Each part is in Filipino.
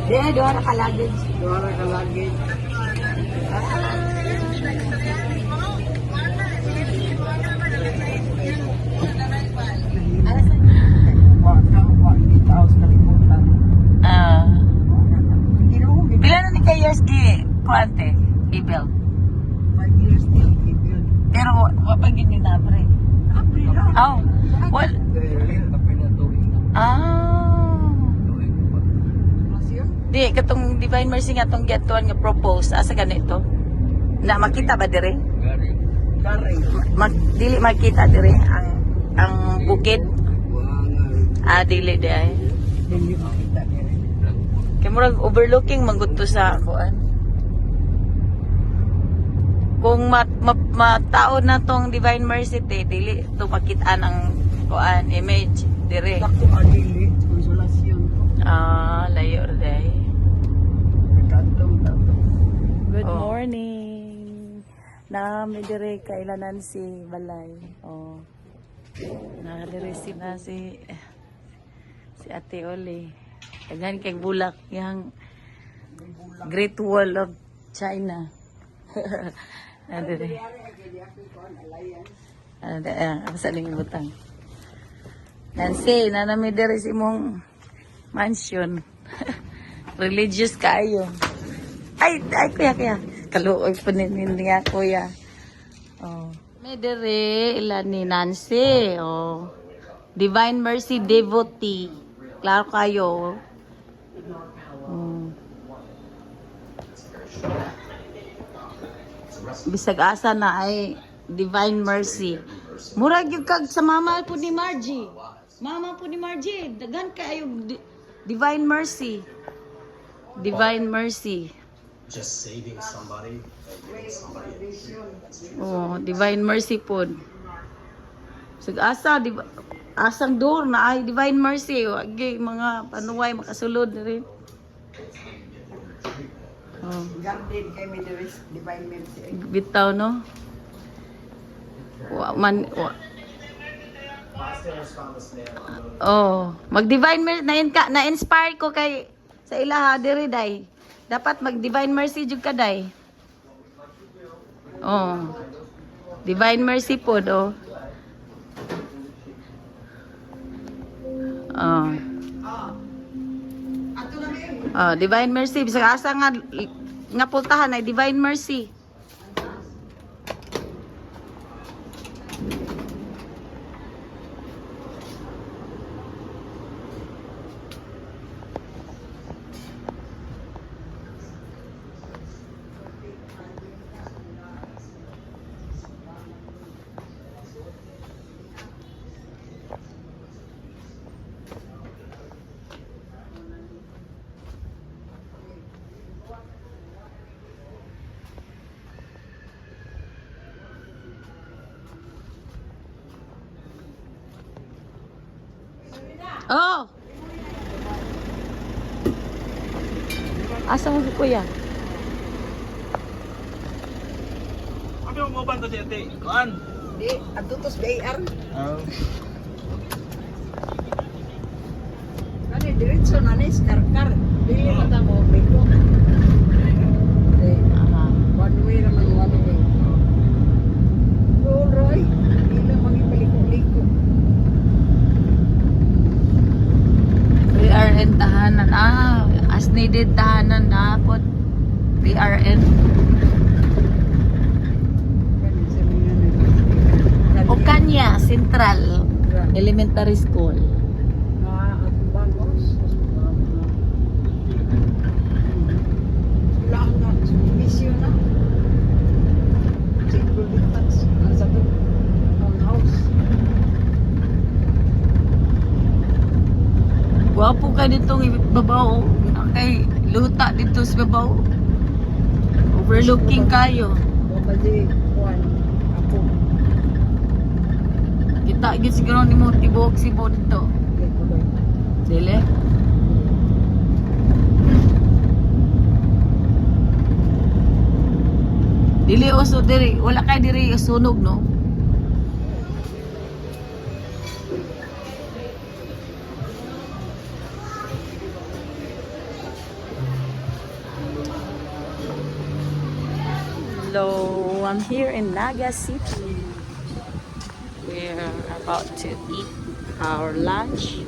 Di, doon nakalagid. Doon nakalagid. Pila na ni kay years gi kuante Ibel. 5 years din. Pero wa pa gid ni nabre. April lang. Oh. Well, di katong Divine Mercy nga tong gatuan nga propose asa ganito. Na makita ba dire? Garing. Dili makita dire ang bukid. Dili di ay. Hindi makita niya rin. Kaya murag overlooking mangguto sa kuan. Kung matao na tong Divine Mercy dili to makitaan ang kuan image dire. Dako adili. Konsolasyon ko. Layo day. Kantong. Good morning. May dire kailanan si Balay. Na-receive na si Ate Oli. Daghan kay bulak yang Great Wall of China. Dire. Sa butang. Nancy, nanami dire si imong mansion. Religious kayo. Ay, kuya. Kaluoy po niya, kuya. May dire, ilan ni Nancy. Divine Mercy Devotee. Klaro kayo. Bisag asa na ay Divine Mercy. Murag yung kag sa mama po ni Margie. Mama po ni Margie. Dagan kayo Divine Mercy. Divine Mercy. Just saving somebody. Divine Mercy po. Bisag asa, asang door na ay Divine Mercy. Wagi mga panuway makasulod rin. Garden kay Midwest Divine Mercy. Bitaw no. Mag Divine Mercy na-inspire ko kay sa ilaha diri day. Dapat mag Divine Mercy jud ka day. Divine Mercy po do. Divine Mercy bisag asa nga pultahan ay Divine Mercy. Asa mo kuya? Ano mo ba ito si Ate? Kuan? Di, atutos BR. Kani diretso na ni karkar. Dili mata mo biko. One way naman one way. All right. Ila mangipaliko-liko. PRN tahanan. As needed tahanan na po. PRN. Okanya Central Elementary School. Wapo ka ditong babaw. Okay, luta dito sa babaw. Overlooking kayo. Kita gid siguro nimo tibok si dito. Dili. Dili uso diri, wala kay diri sunog no. Hello, I'm here in Naga City. We're about to eat our lunch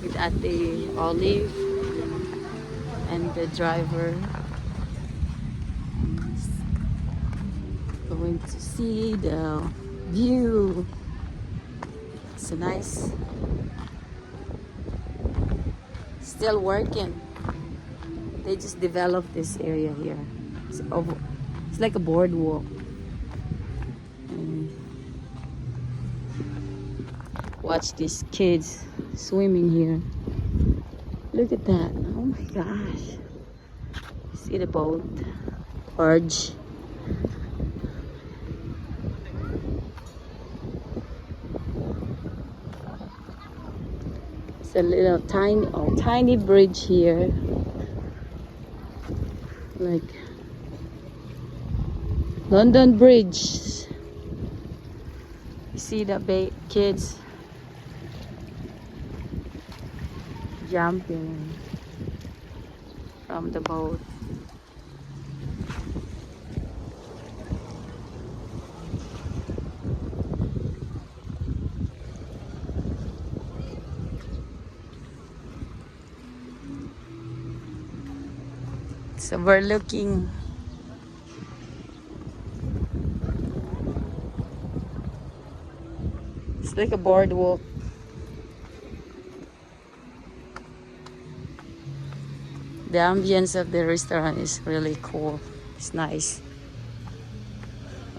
with Ate Olive and the driver. Going to see the view. It's a nice. Still working. They just developed this area here. It's like a boardwalk. And watch these kids swimming here. Look at that. Oh my gosh. See the boat? Barge. It's a little tiny bridge here. Like London Bridge. You see the kids jumping from the boat. So we're looking. It's like a boardwalk. The ambience of the restaurant is really cool. It's nice.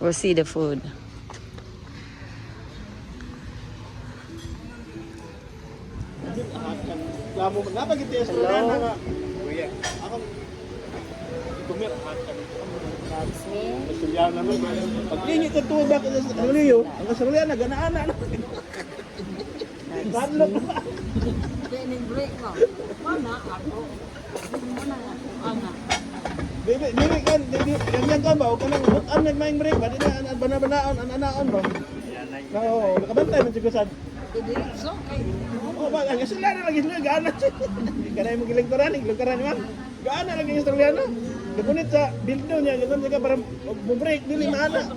We'll see the food. Hello. Pag-ingit ka tuwa ba sa Luliyo? Ang kasaluyan na, ganaan na. Badlok na. break mo. Mana ako? Ana. Dili kan, ganyan ka ba? O ka nang bukan nagmaing break ba? Di na banabanaon, ananaon ba? Oo, nakabantay man siguro sad. Diretso kay. Oh, ba, ang kasaluyan na lagi sila, gana. Kanay mo gilagtaran, gilagtaran man. Gaana lagi yung Australiano. Napunit sa build down niya, ganun siya para mag-break, dili maana.